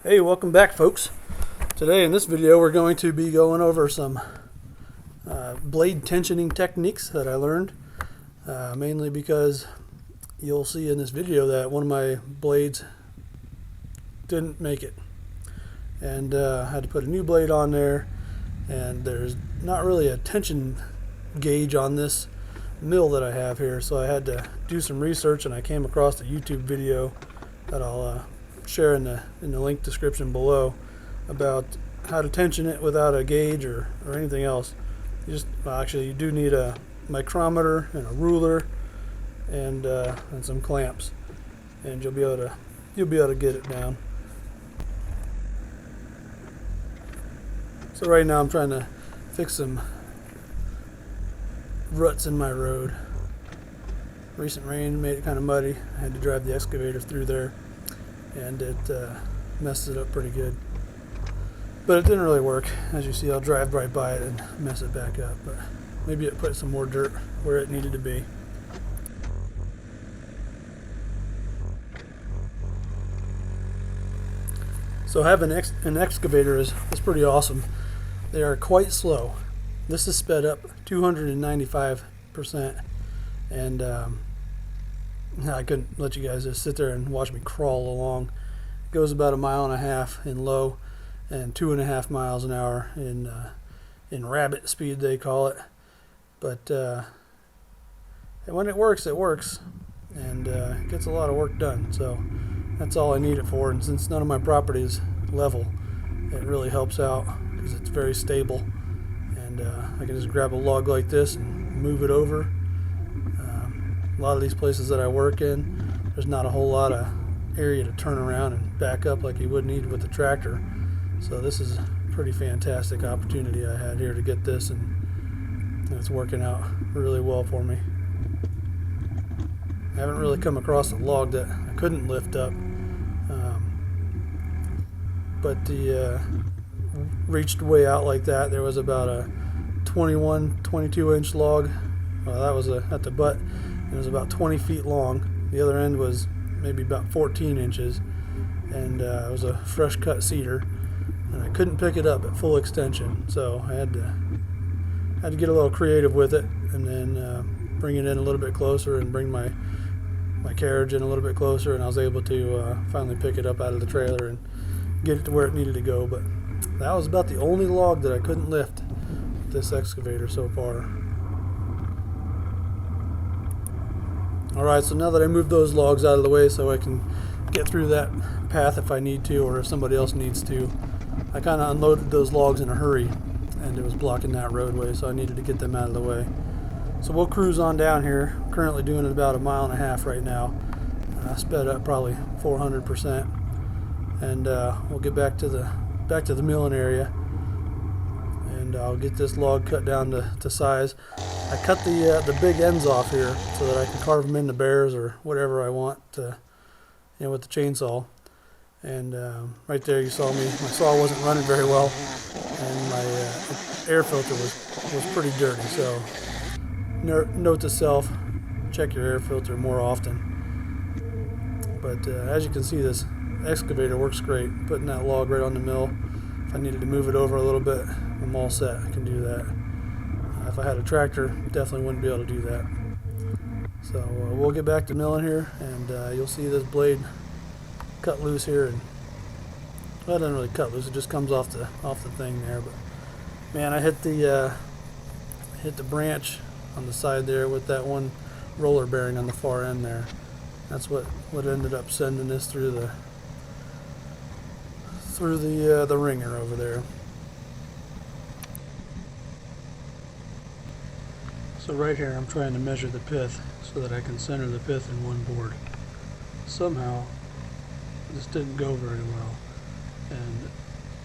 Hey, welcome back, folks. Today in this video we're going to be going over some blade tensioning techniques that I learned, mainly because you'll see in this video that one of my blades didn't make it, and I had to put a new blade on there, and there's not really a tension gauge on this mill that I have here, so I had to do some research, and I came across a YouTube video that I'll share in the link description below about how to tension it without a gauge or anything else. You do need a micrometer and a ruler and some clamps, and you'll be able to get it down. So right now I'm trying to fix some ruts in my road. Recent rain made it kind of muddy. I had to drive the excavator through there, and it messed it up pretty good. But it didn't really work. As you see, I'll drive right by it and mess it back up, but maybe it put some more dirt where it needed to be. So having an excavator is pretty awesome. They are quite slow. This is sped up 295%, and I couldn't let you guys just sit there and watch me crawl along. It goes about 1.5 miles in low and 2.5 miles an hour in rabbit speed, they call it. But when it works, and it gets a lot of work done. So that's all I need it for. And since none of my property is level, it really helps out because it's very stable. And I can just grab a log like this and move it over. A lot of these places that I work in, there's not a whole lot of area to turn around and back up like you would need with the tractor. So this is a pretty fantastic opportunity I had here to get this, and it's working out really well for me. I haven't really come across a log that I couldn't lift up, but the reached way out like that. There was about a 22 inch log. That was at the butt. It was about 20 feet long. The other end was maybe about 14 inches, and it was a fresh cut cedar, and I couldn't pick it up at full extension, so I had to get a little creative with it, and then bring it in a little bit closer and bring my carriage in a little bit closer, and I was able to finally pick it up out of the trailer and get it to where it needed to go. But that was about the only log that I couldn't lift with this excavator so far. Alright, so now that I moved those logs out of the way so I can get through that path if I need to, or if somebody else needs to, I kind of unloaded those logs in a hurry, and it was blocking that roadway, so I needed to get them out of the way. So we'll cruise on down here. I'm currently doing it about 1.5 miles right now. I sped up probably 400%, and we'll get back to the milling area, and I'll get this log cut down to size. I cut the big ends off here so that I can carve them into bears or whatever I want to, with the chainsaw. And right there you saw my saw wasn't running very well, and my air filter was pretty dirty. So note to self, check your air filter more often. But as you can see, this excavator works great. Putting that log right on the mill. If I needed to move it over a little bit, I'm all set. I can do that. If I had a tractor, definitely wouldn't be able to do that. So we'll get back to milling here, and you'll see this blade cut loose here, and well, it doesn't really cut loose. It just comes off the thing there. But man, I hit the branch on the side there with that one roller bearing on the far end there. That's what ended up sending this through the ringer over there. So right here I'm trying to measure the pith so that I can center the pith in one board. Somehow this didn't go very well, and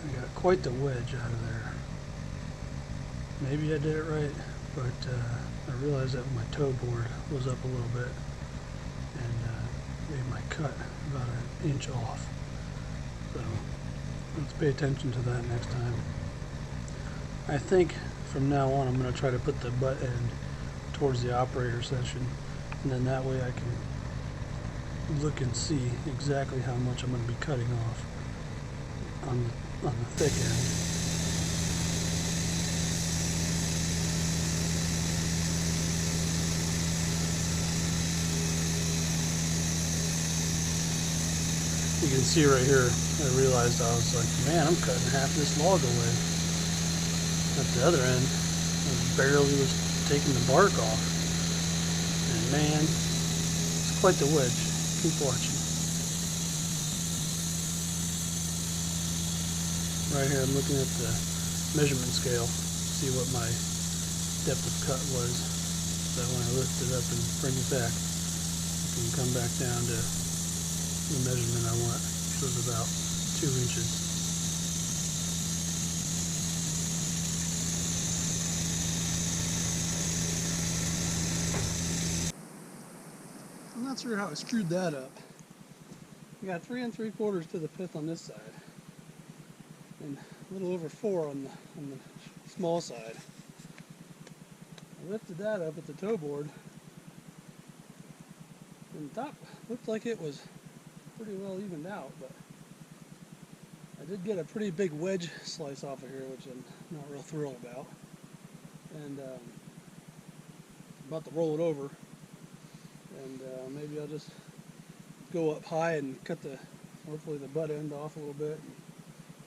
I got quite the wedge out of there. Maybe I did it right, but I realized that my toe board was up a little bit, and made my cut about 1 inch off. So let's pay attention to that next time. I think from now on I'm going to try to put the butt end towards the operator section, and then that way I can look and see exactly how much I'm going to be cutting off. on the thick end. You can see right here, I realized I was like, man, I'm cutting half this log away. At the other end, I barely was taking the bark off. And man, it's quite the wedge. Keep watching. Right here, I'm looking at the measurement scale, see what my depth of cut was. So when I lift it up and bring it back, I can come back down to the measurement I want, which was about 2 inches. I'm not sure how I screwed that up. I got 3 3/4 to the pith on this side, and a little over 4 on the small side. I lifted that up at the toe board, and the top looked like it was pretty well evened out, but I did get a pretty big wedge slice off of here, which I'm not real thrilled about. And I'm about to roll it over, and maybe I'll just go up high and cut hopefully the butt end off a little bit, and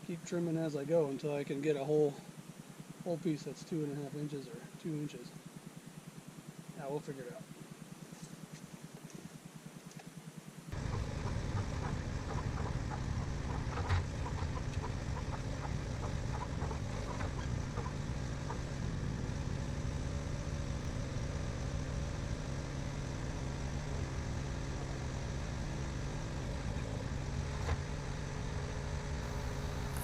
keep trimming as I go until I can get a whole piece that's 2.5 inches or 2 inches. Yeah, we'll figure it out.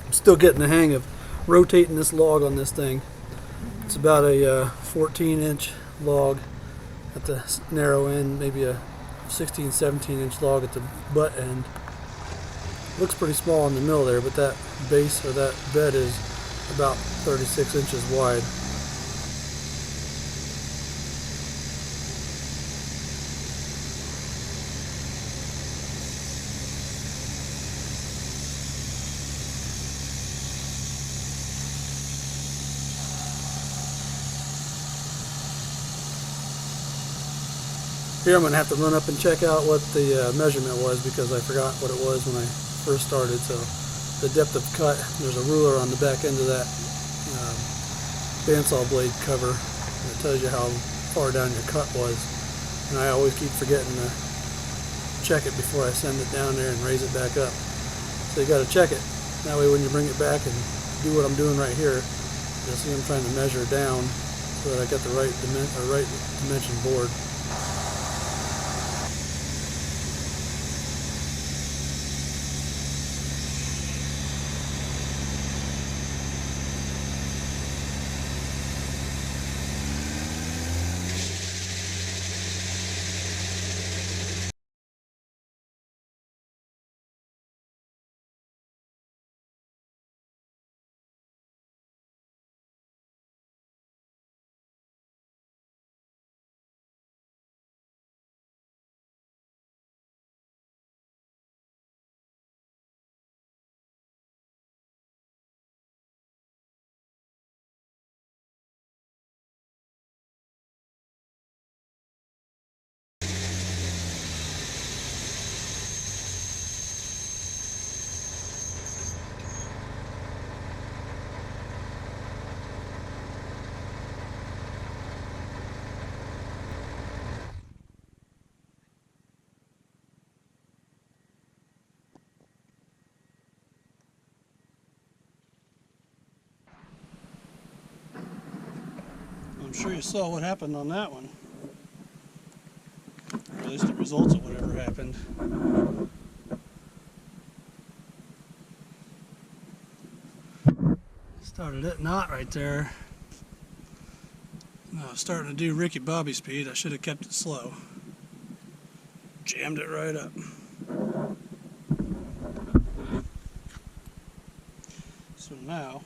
I'm still getting the hang of rotating this log on this thing. It's about a 14-inch log at the narrow end, maybe a 16, 17-inch log at the butt end. Looks pretty small in the middle there, but that base or that bed is about 36 inches wide. Here I'm going to have to run up and check out what the measurement was, because I forgot what it was when I first started. So the depth of cut, there's a ruler on the back end of that bandsaw blade cover, and it tells you how far down your cut was. And I always keep forgetting to check it before I send it down there and raise it back up. So you got to check it. That way when you bring it back and do what I'm doing right here, you'll see I'm trying to measure down so that I got the right dimension board. I'm sure you saw what happened on that one, or at least the results of whatever happened. Started it knot right there. I was starting to do Ricky Bobby speed. I should have kept it slow. Jammed it right up. So now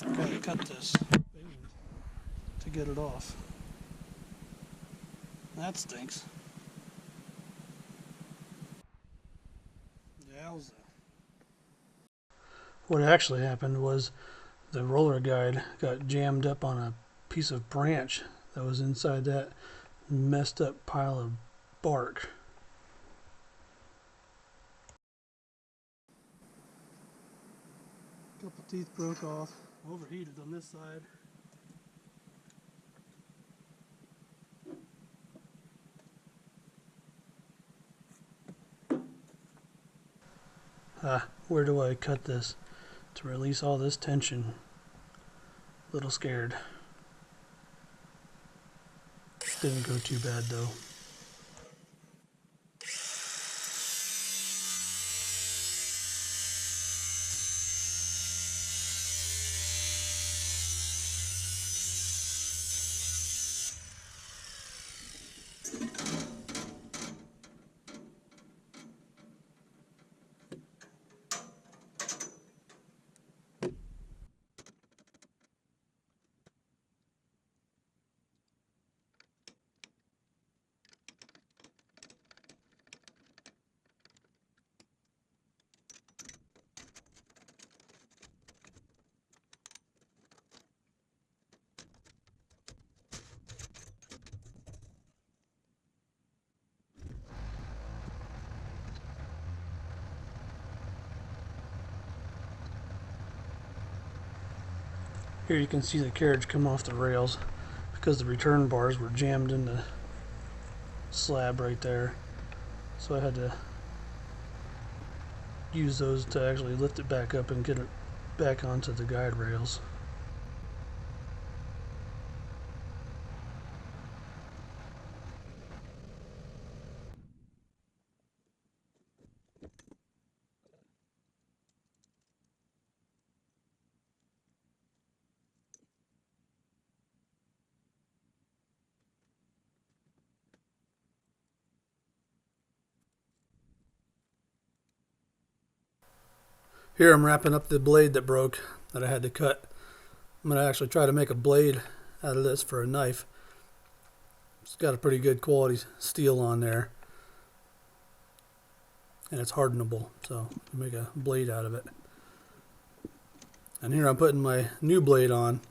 I've got to cut this to get it off. That stinks. Wowza. What actually happened was the roller guide got jammed up on a piece of branch that was inside that messed up pile of bark. A couple teeth broke off, overheated on this side. Where do I cut this to release all this tension? A little scared. Didn't go too bad though. Here you can see the carriage come off the rails because the return bars were jammed in the slab right there. So I had to use those to actually lift it back up and get it back onto the guide rails. Here I'm wrapping up the blade that broke that I had to cut. I'm going to actually try to make a blade out of this for a knife. It's got a pretty good quality steel on there. And it's hardenable, so I'll make a blade out of it. And here I'm putting my new blade on.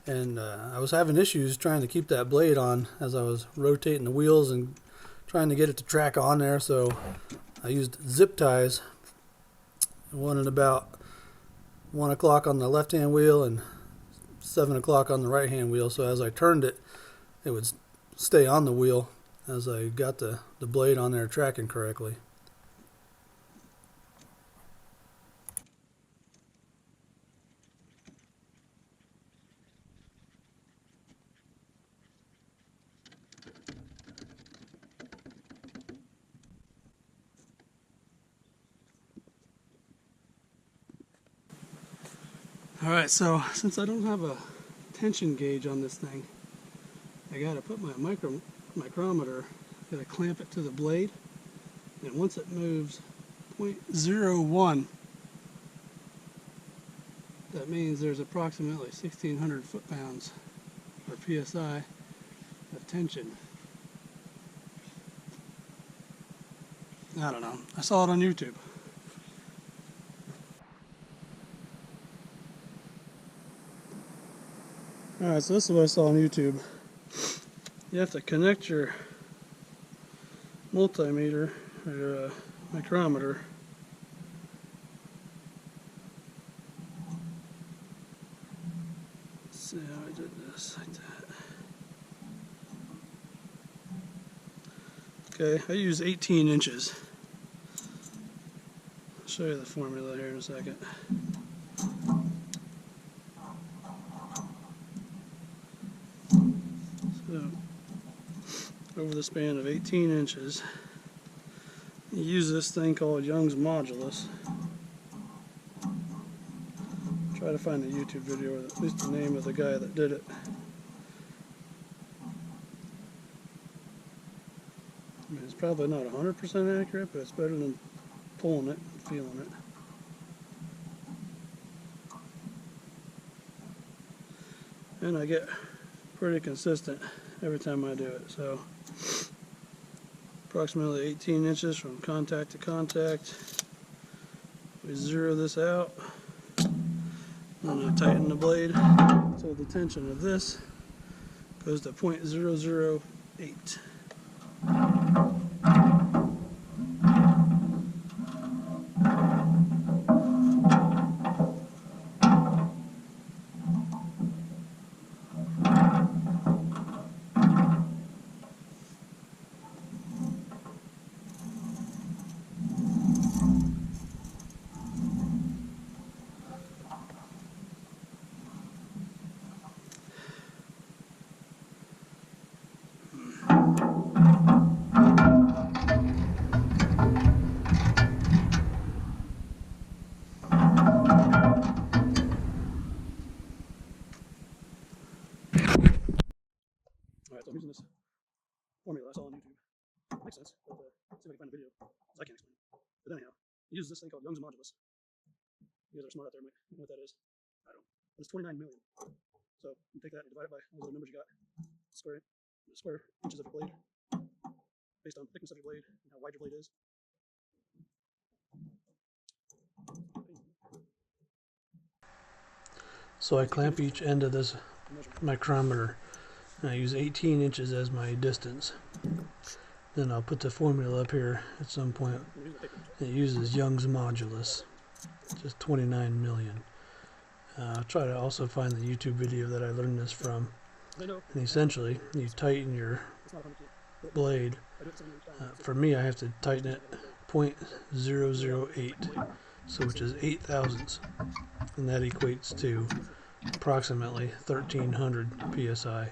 And I was having issues trying to keep that blade on as I was rotating the wheels and trying to get it to track on there. So I used zip ties. One at about 1 o'clock on the left hand wheel and 7 o'clock on the right hand wheel, so as I turned it, it would stay on the wheel as I got the blade on there tracking correctly. Alright, so since I don't have a tension gauge on this thing, I gotta put my micrometer, gotta clamp it to the blade, and once it moves 0.01, that means there's approximately 1,600 foot-pounds or psi of tension. I don't know, I saw it on YouTube. Alright, so this is what I saw on YouTube. You have to connect your multimeter, or your micrometer, let's see how I did this, like that. Okay, I use 18 inches. I'll show you the formula here in a second. So, over the span of 18 inches, you use this thing called Young's modulus. Try to find a YouTube video, or at least the name of the guy that did it. I mean, it's probably not 100% accurate, but it's better than pulling it and feeling it. And I get pretty consistent every time I do it. So approximately 18 inches from contact to contact. We zero this out. I'm going to tighten the blade so the tension of this goes to 0.008. Alright, so I'm using this formula I saw on YouTube. Makes sense, but see if I can find a video, because I can't explain it. But anyhow, it uses this thing called Young's modulus. You guys are smart out there, might know what that is. I don't. But it's 29 million. So you take that and divide it by all the numbers you got. Square inches of your blade, based on thickness of your blade and how wide your blade is. So I clamp each end of this micrometer, and I use 18 inches as my distance. Then I'll put the formula up here at some point. It uses Young's modulus, just 29 million. I'll try to also find the YouTube video that I learned this from. And essentially, you tighten your blade. For me, I have to tighten it 0.008, so which is 8 thousandths, and that equates to approximately 1300 psi.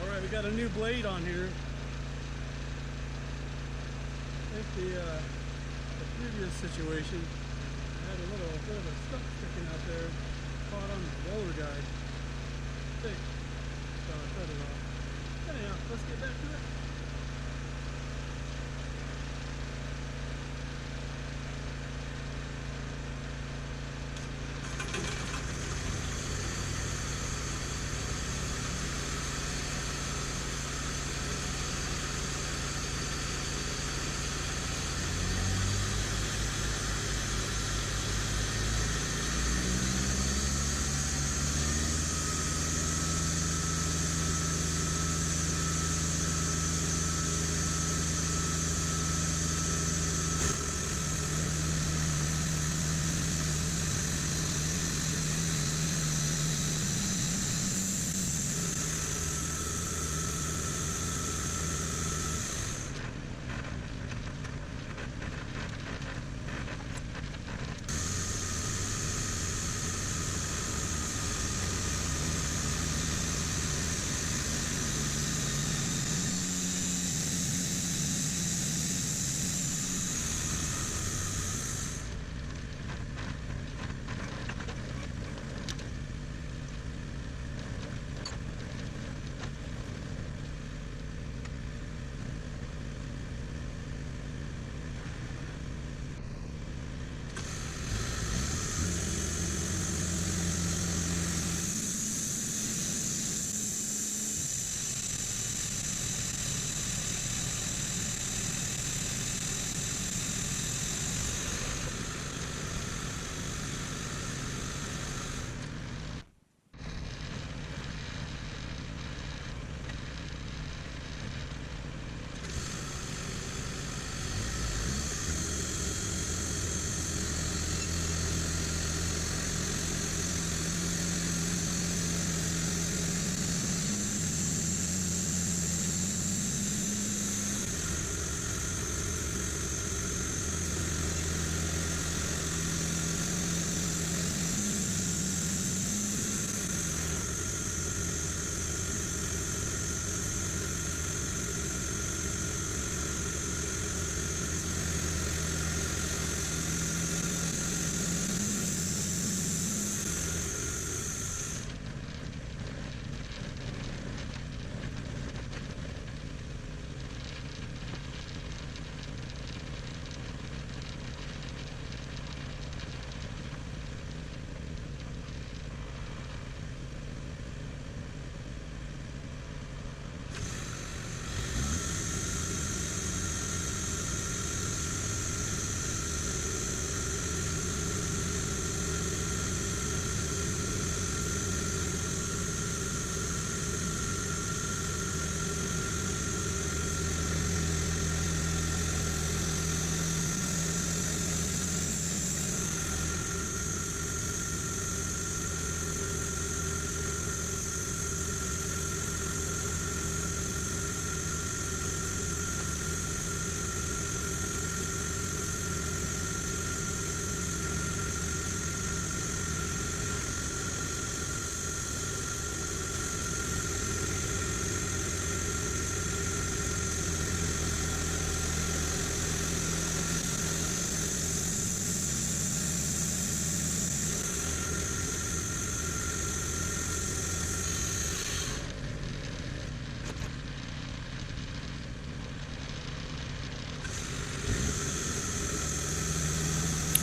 Alright, we got a new blade on here. If the previous situation had a little bit of a stump sticking out there, caught on the roller guide. Thick. So I cut it off. Anyhow, let's get back to it.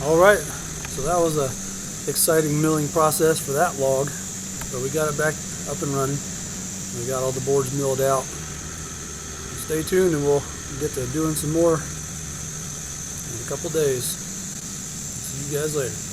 All right, so that was a exciting milling process for that log, but we got it back up and running. We got all the boards milled out. Stay tuned and we'll get to doing some more in a couple days. See you guys later.